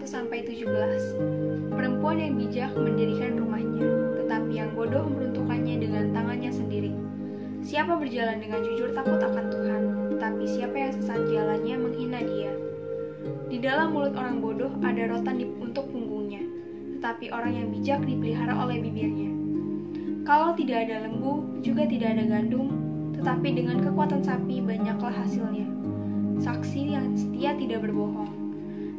1-17. Perempuan yang bijak mendirikan rumahnya, tetapi yang bodoh meruntuhkannya dengan tangannya sendiri. Siapa berjalan dengan jujur takut akan Tuhan, tetapi siapa yang sesat jalannya menghina Dia. Di dalam mulut orang bodoh ada rotan untuk punggungnya, tetapi orang yang bijak dipelihara oleh bibirnya. Kalau tidak ada lembu, juga tidak ada gandum, tetapi dengan kekuatan sapi banyaklah hasilnya. Saksi yang setia tidak berbohong,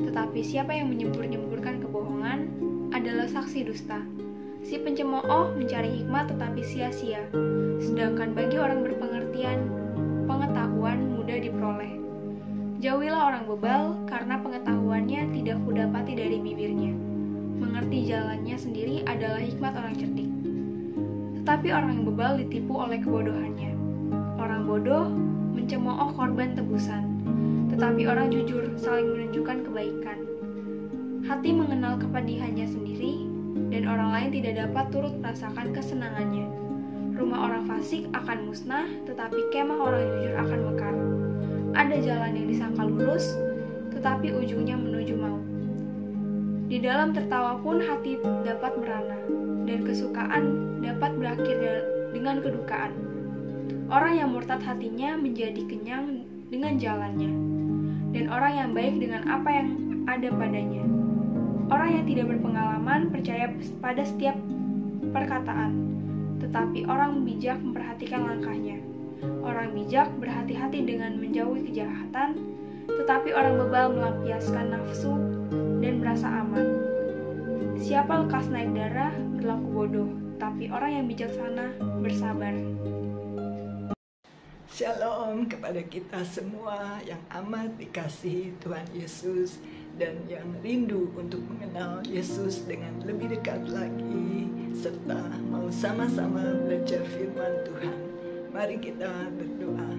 tetapi siapa yang menyembur-nyemburkan kebohongan adalah saksi dusta. Si pencemooh mencari hikmat tetapi sia-sia, sedangkan bagi orang berpengertian, pengetahuan mudah diperoleh. Jauhilah orang bebal, karena pengetahuannya tidak kudapati dari bibirnya. Mengerti jalannya sendiri adalah hikmat orang cerdik. Tetapi orang yang bebal ditipu oleh kebodohannya. Orang bodoh mencemooh korban tebusan, tetapi orang jujur saling menunjukkan kebaikan. Hati mengenal kepedihannya sendiri, dan orang lain tidak dapat turut merasakan kesenangannya. Rumah orang fasik akan musnah, tetapi kemah orang jujur akan mekar. Ada jalan yang disangka lurus, tetapi ujungnya menuju maut. Di dalam tertawa pun hati dapat merana, dan kesukaan dapat berakhir dengan kedukaan. Orang yang murtad hatinya menjadi kenyang dengan jalannya, dan orang yang baik dengan apa yang ada padanya. Orang yang tidak berpengalaman percaya pada setiap perkataan, tetapi orang bijak memperhatikan langkahnya. Orang bijak berhati-hati dengan menjauhi kejahatan, tetapi orang bebal melampiaskan nafsu dan merasa aman. Siapa lekas naik darah berlaku bodoh, tapi orang yang bijaksana bersabar. Shalom kepada kita semua yang amat dikasihi Tuhan Yesus dan yang rindu untuk mengenal Yesus dengan lebih dekat lagi, serta mau sama-sama belajar firman Tuhan. Mari kita berdoa.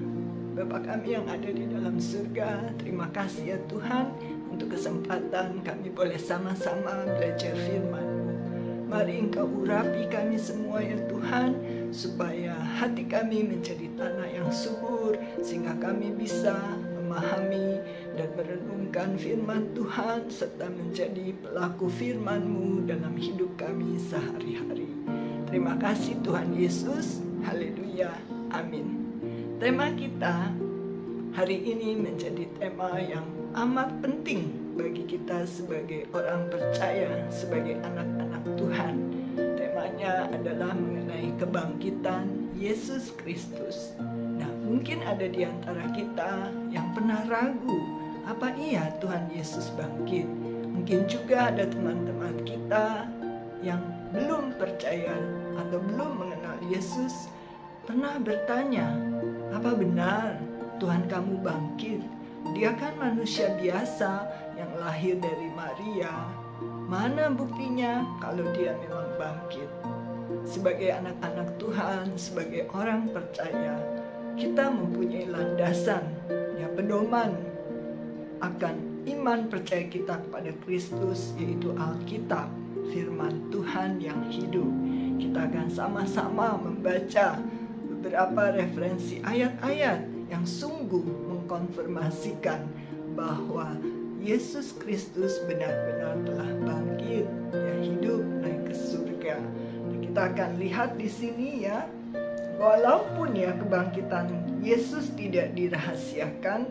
Bapa kami yang ada di dalam surga, terima kasih ya Tuhan untuk kesempatan kami boleh sama-sama belajar firman-Mu. Mari Engkau urapi kami semua ya Tuhan, supaya hati kami menjadi tanah yang subur, sehingga kami bisa memahami dan merenungkan firman Tuhan, serta menjadi pelaku firman-Mu dalam hidup kami sehari-hari. Terima kasih Tuhan Yesus, haleluya, amin. Tema kita hari ini menjadi tema yang amat penting bagi kita sebagai orang percaya, sebagai anak-anak Tuhan. Temanya adalah mengenai kebangkitan Yesus Kristus. Nah, mungkin ada di antara kita yang pernah ragu, apa iya Tuhan Yesus bangkit? Mungkin juga ada teman-teman kita yang belum percaya atau belum mengenal Yesus, pernah bertanya, apa benar Tuhan kamu bangkit? Dia kan manusia biasa yang lahir dari Maria. Mana buktinya kalau dia memang bangkit? Sebagai anak-anak Tuhan, sebagai orang percaya, kita mempunyai landasan, ya, pedoman akan iman percaya kita kepada Kristus, yaitu Alkitab, firman Tuhan yang hidup. Kita akan sama-sama membaca beberapa referensi ayat-ayat yang sungguh mengkonfirmasikan bahwa Yesus Kristus benar-benar telah bangkit, ya, hidup, naik ke surga. Kita akan lihat di sini ya, walaupun ya kebangkitan Yesus tidak dirahasiakan,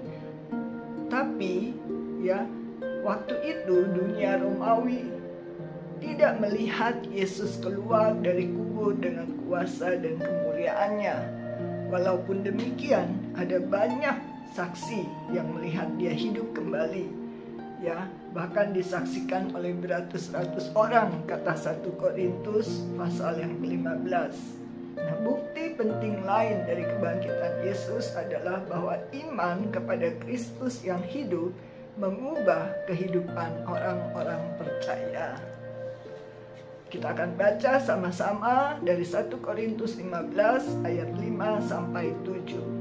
tapi ya waktu itu dunia Romawi tidak melihat Yesus keluar dari kubur dengan kuasa dan kemuliaannya. Walaupun demikian, ada banyak saksi yang melihat dia hidup kembali. Ya, bahkan disaksikan oleh beratus-ratus orang, kata 1 Korintus pasal yang ke-15. Nah, bukti penting lain dari kebangkitan Yesus adalah bahwa iman kepada Kristus yang hidup mengubah kehidupan orang-orang percaya. Kita akan baca sama-sama dari 1 Korintus 15 ayat 5 sampai 7.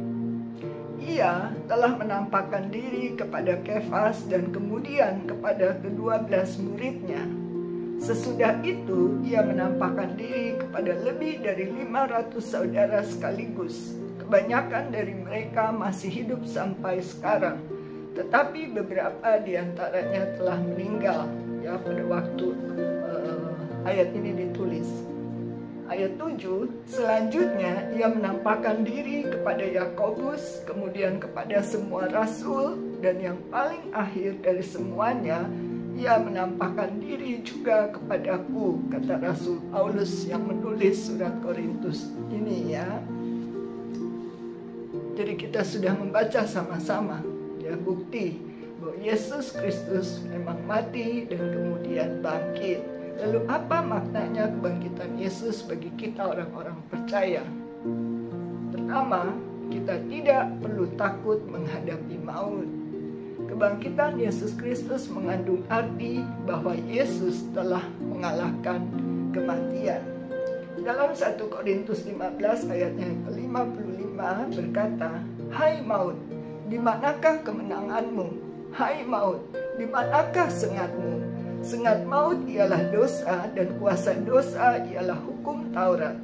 Ia telah menampakkan diri kepada Kefas dan kemudian kepada ke-12 muridnya. Sesudah itu ia menampakkan diri kepada lebih dari 500 saudara sekaligus. Kebanyakan dari mereka masih hidup sampai sekarang, tetapi beberapa di antaranya telah meninggal. ya pada waktu ayat ini ditulis. Ayat 7, selanjutnya ia menampakkan diri kepada Yakobus, kemudian kepada semua rasul, dan yang paling akhir dari semuanya, ia menampakkan diri juga kepadaku, kata Rasul Paulus yang menulis surat Korintus ini ya. Jadi kita sudah membaca sama-sama ya, bukti bahwa Yesus Kristus memang mati dan kemudian bangkit. Lalu apa maknanya kebangkitan Yesus bagi kita orang-orang percaya? Pertama, kita tidak perlu takut menghadapi maut. Kebangkitan Yesus Kristus mengandung arti bahwa Yesus telah mengalahkan kematian. Dalam 1 Korintus 15 ayatnya ke-55 berkata, "Hai maut, di manakah kemenanganmu? Hai maut, di manakah sengatmu? Sengat maut ialah dosa dan kuasa dosa ialah hukum Taurat.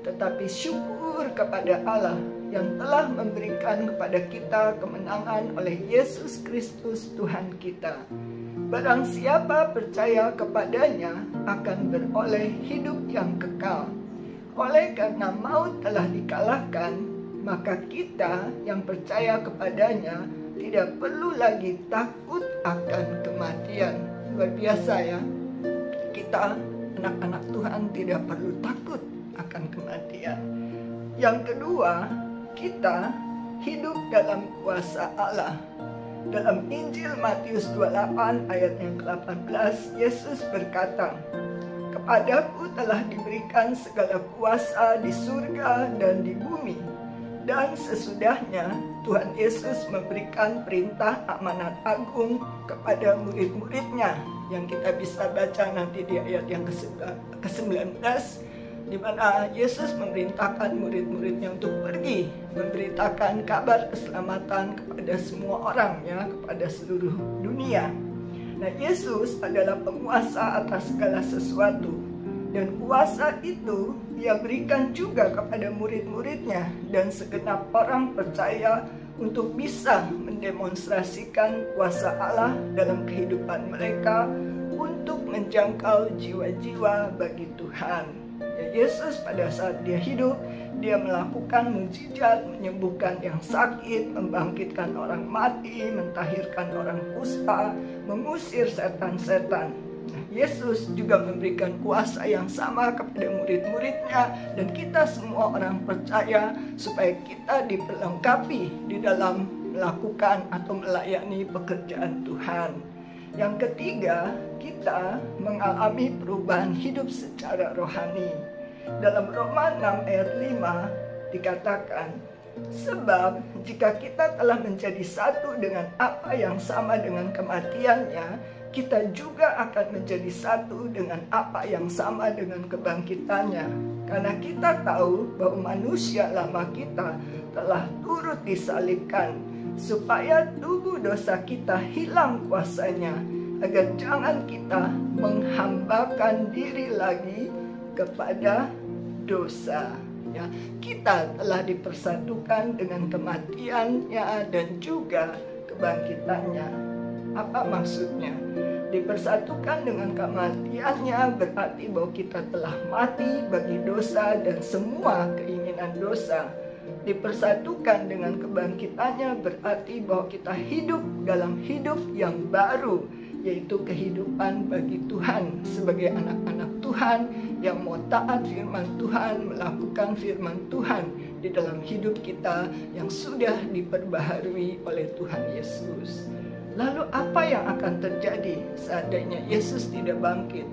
Tetapi syukur kepada Allah yang telah memberikan kepada kita kemenangan oleh Yesus Kristus Tuhan kita. Barang siapa percaya kepadanya akan beroleh hidup yang kekal. Oleh karena maut telah dikalahkan, maka kita yang percaya kepadanya tidak perlu lagi takut akan kematian." Luar biasa ya, kita anak-anak Tuhan tidak perlu takut akan kematian. Yang kedua, kita hidup dalam kuasa Allah. Dalam Injil Matius 28 ayat yang ke-18, Yesus berkata, "Kepadaku telah diberikan segala kuasa di surga dan di bumi." Dan sesudahnya Tuhan Yesus memberikan perintah amanat agung kepada murid-muridnya yang kita bisa baca nanti di ayat yang ke-19, di mana Yesus memerintahkan murid-muridnya untuk pergi memberitakan kabar keselamatan kepada semua orang ya, kepada seluruh dunia. Nah, Yesus adalah penguasa atas segala sesuatu, dan kuasa itu Dia berikan juga kepada murid-muridnya dan segenap orang percaya untuk bisa mendemonstrasikan kuasa Allah dalam kehidupan mereka untuk menjangkau jiwa-jiwa bagi Tuhan. Ya, Yesus pada saat Dia hidup, Dia melakukan mukjizat, menyembuhkan yang sakit, membangkitkan orang mati, mentahirkan orang kusta, mengusir setan-setan. Nah, Yesus juga memberikan kuasa yang sama kepada murid-muridnya dan kita semua orang percaya supaya kita diperlengkapi di dalam melakukan atau melayani pekerjaan Tuhan. Yang ketiga, kita mengalami perubahan hidup secara rohani. Dalam Roma 6 ayat 5 dikatakan, "Sebab jika kita telah menjadi satu dengan apa yang sama dengan kematiannya, kita juga akan menjadi satu dengan apa yang sama dengan kebangkitannya. Karena kita tahu bahwa manusia lama kita telah turut disalibkan, supaya tubuh dosa kita hilang kuasanya, agar jangan kita menghambakan diri lagi kepada dosa." Ya, kita telah dipersatukan dengan kematiannya dan juga kebangkitannya. Apa maksudnya? Dipersatukan dengan kematiannya berarti bahwa kita telah mati bagi dosa dan semua keinginan dosa. Dipersatukan dengan kebangkitannya berarti bahwa kita hidup dalam hidup yang baru, yaitu kehidupan bagi Tuhan sebagai anak-anak Tuhan yang mau taat firman Tuhan, melakukan firman Tuhan di dalam hidup kita yang sudah diperbaharui oleh Tuhan Yesus. Lalu apa yang akan terjadi seandainya Yesus tidak bangkit?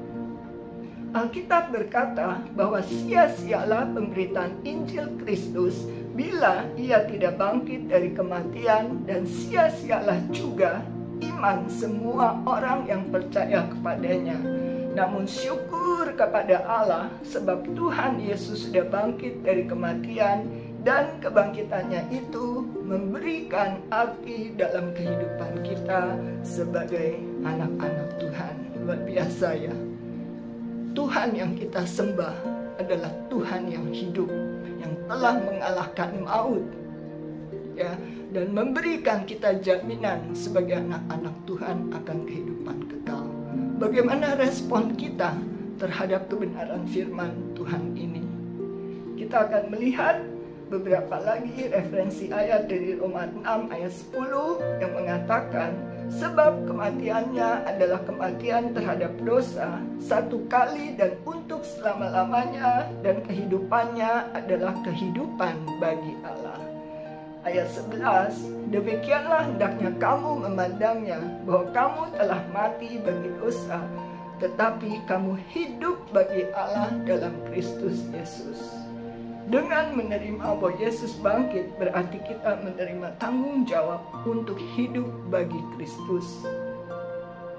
Alkitab berkata bahwa sia-sialah pemberitaan Injil Kristus bila Ia tidak bangkit dari kematian, dan sia-sialah juga iman semua orang yang percaya kepadanya. Namun syukur kepada Allah sebab Tuhan Yesus sudah bangkit dari kematian, dan kebangkitannya itu memberikan arti dalam kehidupan kita sebagai anak-anak Tuhan. Luar biasa ya. Tuhan yang kita sembah adalah Tuhan yang hidup, yang telah mengalahkan maut ya, dan memberikan kita jaminan sebagai anak-anak Tuhan akan kehidupan kekal. bagaimana respon kita terhadap kebenaran firman Tuhan ini. Kita akan melihat beberapa lagi referensi ayat dari Roma 6 ayat 10 yang mengatakan, sebab kematiannya adalah kematian terhadap dosa satu kali dan untuk selama-lamanya, dan kehidupannya adalah kehidupan bagi Allah. Ayat 11, demikianlah hendaknya kamu memandangnya, bahwa kamu telah mati bagi dosa, tetapi kamu hidup bagi Allah dalam Kristus Yesus. Dengan menerima bahwa Yesus bangkit, berarti kita menerima tanggung jawab untuk hidup bagi Kristus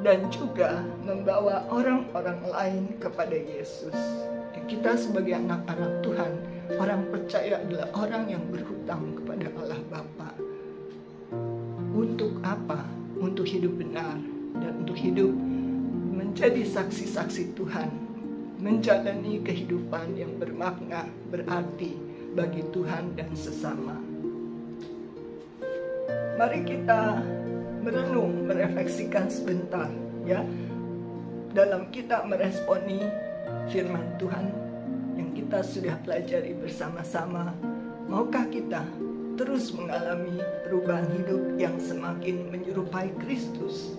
dan juga membawa orang-orang lain kepada Yesus. Kita sebagai anak-anak Tuhan, orang percaya adalah orang yang berhutang kepada Allah Bapa. Untuk apa? Untuk hidup benar dan untuk hidup menjadi saksi-saksi Tuhan, menjalani kehidupan yang bermakna, berarti bagi Tuhan dan sesama. Mari kita merenung, merefleksikan sebentar ya, dalam kita meresponi firman Tuhan yang kita sudah pelajari bersama-sama. Maukah kita terus mengalami perubahan hidup yang semakin menyerupai Kristus?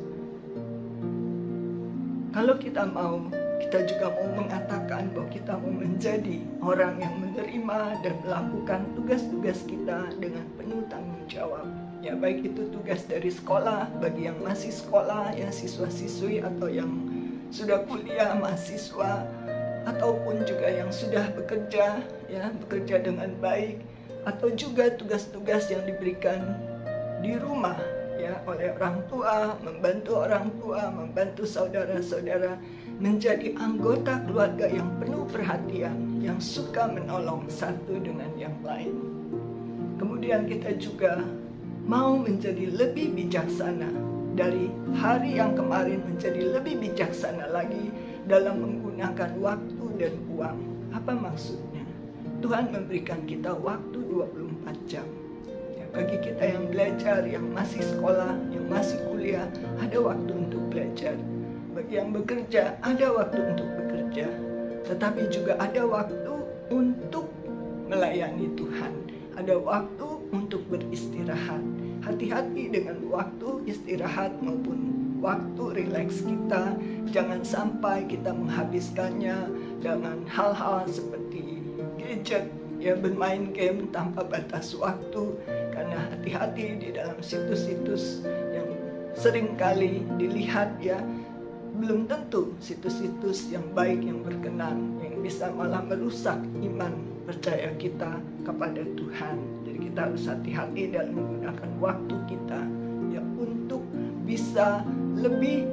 Kalau kita mau, kita juga mau mengatakan bahwa kita mau menjadi orang yang menerima dan melakukan tugas-tugas kita dengan penuh tanggung jawab. Ya, baik itu tugas dari sekolah, bagi yang masih sekolah, ya siswa-siswi, atau yang sudah kuliah, mahasiswa, ataupun juga yang sudah bekerja, ya bekerja dengan baik, atau juga tugas-tugas yang diberikan di rumah, ya oleh orang tua, membantu saudara-saudara, menjadi anggota keluarga yang penuh perhatian, yang suka menolong satu dengan yang lain. Kemudian kita juga mau menjadi lebih bijaksana, dari hari yang kemarin menjadi lebih bijaksana lagi dalam menggunakan waktu dan uang. Apa maksudnya? Tuhan memberikan kita waktu 24 jam. Ya, bagi kita yang belajar, yang masih sekolah, yang masih kuliah, ada waktu untuk belajar. Bagi yang bekerja, ada waktu untuk bekerja. Tetapi juga ada waktu untuk melayani Tuhan. Ada waktu untuk beristirahat. Hati-hati dengan waktu istirahat maupun waktu rileks kita. Jangan sampai kita menghabiskannya dengan hal-hal seperti gadget, ya bermain game tanpa batas waktu. Karena hati-hati di dalam situs-situs yang seringkali dilihat, ya belum tentu situs-situs yang baik, yang berkenan, yang bisa malah merusak iman percaya kita kepada Tuhan. Jadi kita harus hati-hati dalam menggunakan waktu kita, ya untuk bisa lebih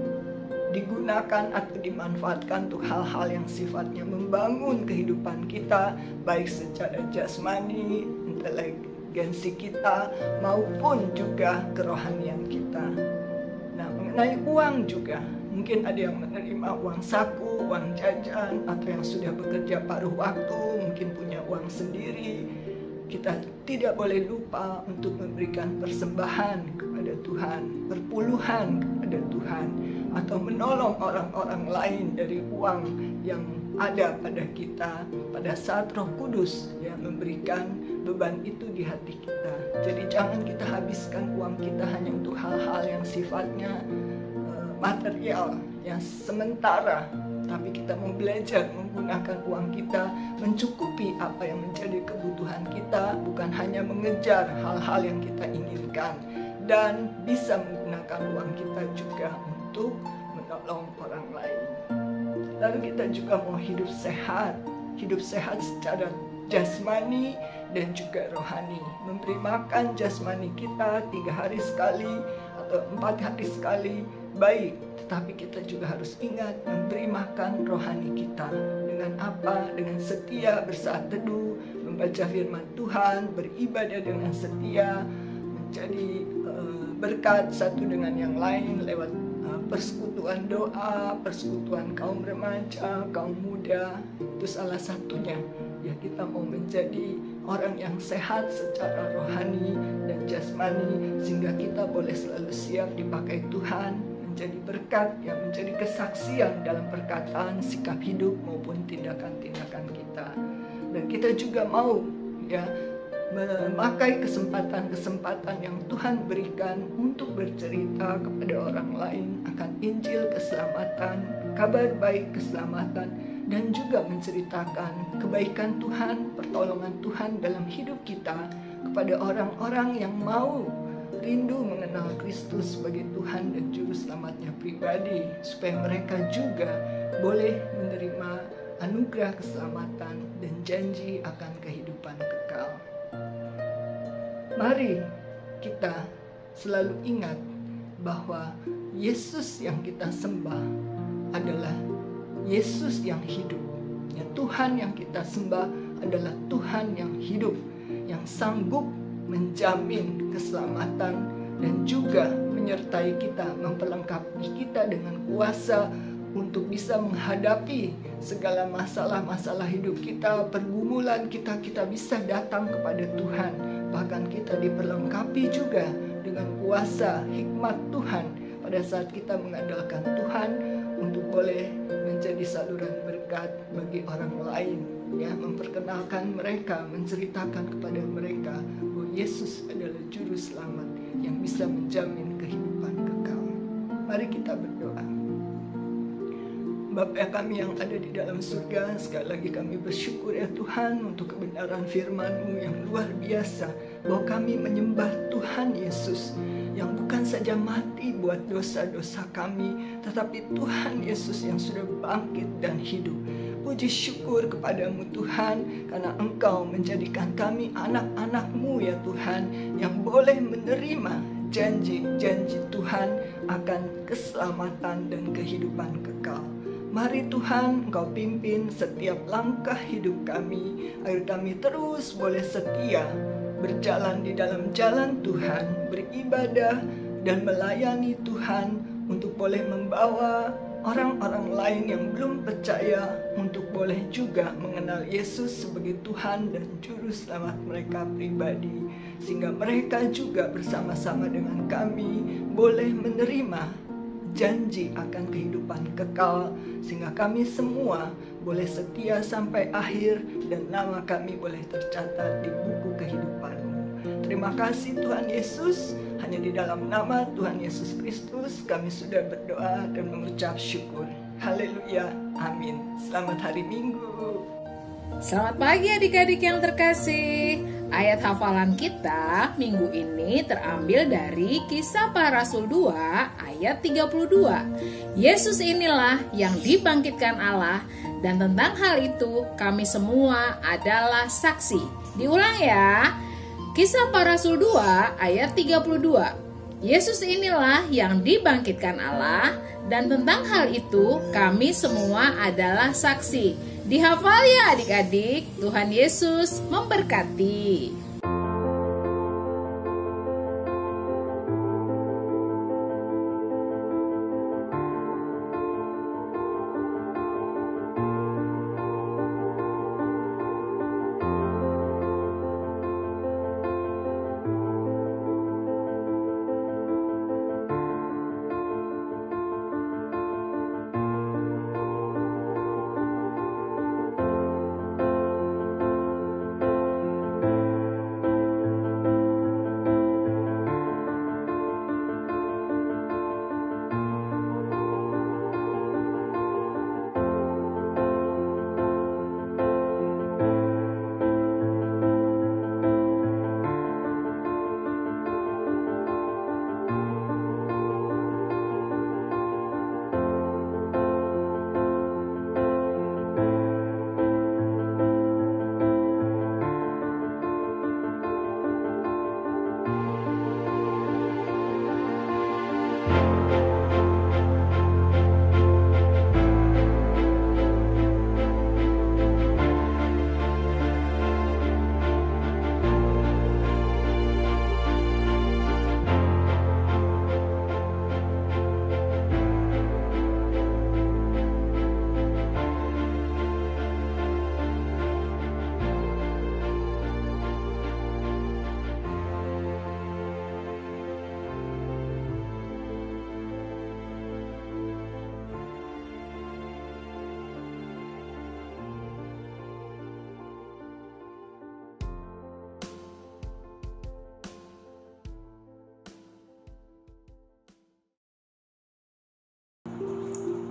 digunakan atau dimanfaatkan untuk hal-hal yang sifatnya membangun kehidupan kita, baik secara jasmani, inteligensi kita, maupun juga kerohanian kita. Nah, mengenai uang juga, mungkin ada yang menerima uang saku, uang jajan, atau yang sudah bekerja paruh waktu, mungkin punya uang sendiri. Kita tidak boleh lupa untuk memberikan persembahan kepada Tuhan, perpuluhan kepada Tuhan, atau menolong orang-orang lain dari uang yang ada pada kita pada saat Roh Kudus ya memberikan beban itu di hati kita. Jadi jangan kita habiskan uang kita hanya untuk hal-hal yang sifatnya material, yang sementara, tapi kita mau belajar menggunakan uang kita mencukupi apa yang menjadi kebutuhan kita, bukan hanya mengejar hal-hal yang kita inginkan, dan bisa menggunakan uang kita juga untuk menolong orang lain. Lalu kita juga mau hidup sehat secara jasmani dan juga rohani, memberi makan jasmani kita 3 hari sekali atau 4 hari sekali baik, tetapi kita juga harus ingat memberi makan rohani kita dengan apa? Dengan setia bersaat teduh, membaca firman Tuhan, beribadah dengan setia, menjadi berkat satu dengan yang lain lewat persekutuan doa, persekutuan kaum remaja, kaum muda. Itu salah satunya. Ya, kita mau menjadi orang yang sehat secara rohani dan jasmani, sehingga kita boleh selalu siap dipakai Tuhan menjadi berkat, yang menjadi kesaksian dalam perkataan, sikap hidup maupun tindakan-tindakan kita. Dan kita juga mau ya memakai kesempatan-kesempatan yang Tuhan berikan untuk bercerita kepada orang lain akan Injil keselamatan, kabar baik keselamatan, dan juga menceritakan kebaikan Tuhan, pertolongan Tuhan dalam hidup kita kepada orang-orang yang mau rindu mengenal Kristus sebagai Tuhan dan Juru Selamatnya pribadi, supaya mereka juga boleh menerima anugerah keselamatan dan janji akan kehidupan kekal. Mari kita selalu ingat bahwa Yesus yang kita sembah adalah Yesus yang hidup. Ya, Tuhan yang kita sembah adalah Tuhan yang hidup, yang sanggup menjamin keselamatan dan juga menyertai kita, memperlengkapi kita dengan kuasa untuk bisa menghadapi segala masalah-masalah hidup kita, pergumulan kita bisa datang kepada Tuhan. Bahkan kita diperlengkapi juga dengan kuasa hikmat Tuhan pada saat kita mengandalkan Tuhan untuk boleh menjadi saluran berkat bagi orang lain, ya, memperkenalkan mereka, menceritakan kepada mereka bahwa Yesus adalah juru selamat yang bisa menjamin kehidupan kekal. Mari kita berdoa. Bapa kami yang ada di dalam surga, sekali lagi kami bersyukur ya Tuhan untuk kebenaran firman-Mu yang luar biasa, bahwa kami menyembah Tuhan Yesus yang bukan saja mati buat dosa-dosa kami, tetapi Tuhan Yesus yang sudah bangkit dan hidup. Puji syukur kepadamu Tuhan, karena Engkau menjadikan kami anak-anak-Mu ya Tuhan, yang boleh menerima janji-janji Tuhan akan keselamatan dan kehidupan kekal. Mari Tuhan, Engkau pimpin setiap langkah hidup kami, agar kami terus boleh setia berjalan di dalam jalan Tuhan, beribadah dan melayani Tuhan, untuk boleh membawa orang-orang lain yang belum percaya untuk boleh juga mengenal Yesus sebagai Tuhan dan Juru Selamat mereka pribadi, sehingga mereka juga bersama-sama dengan kami boleh menerima janji akan kehidupan kekal, sehingga kami semua boleh setia sampai akhir dan nama kami boleh tercatat di buku kehidupan-Mu. Terima kasih Tuhan Yesus, hanya di dalam nama Tuhan Yesus Kristus kami sudah berdoa dan mengucap syukur. Haleluya, amin. Selamat hari Minggu. Selamat pagi adik-adik yang terkasih. Ayat hafalan kita minggu ini terambil dari Kisah Para Rasul 2 ayat 32. Yesus inilah yang dibangkitkan Allah, dan tentang hal itu kami semua adalah saksi. Diulang ya. Kisah Para Rasul 2 ayat 32. Yesus inilah yang dibangkitkan Allah, dan tentang hal itu kami semua adalah saksi. Dihafal ya adik-adik. Tuhan Yesus memberkati.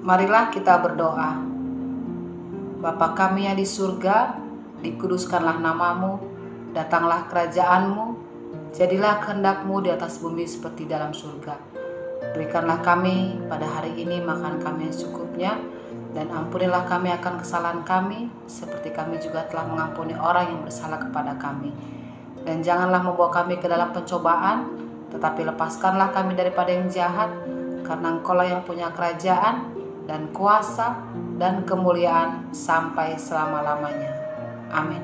Marilah kita berdoa. Bapa kami yang di surga, dikuduskanlah namamu, datanglah kerajaan-Mu, jadilah kehendak-Mu di atas bumi seperti dalam surga. Berikanlah kami pada hari ini makan kami yang secukupnya, dan ampunilah kami akan kesalahan kami, seperti kami juga telah mengampuni orang yang bersalah kepada kami. Dan janganlah membawa kami ke dalam pencobaan, tetapi lepaskanlah kami daripada yang jahat, karena Engkau-lah yang punya kerajaan, dan kuasa, dan kemuliaan sampai selama-lamanya. Amin.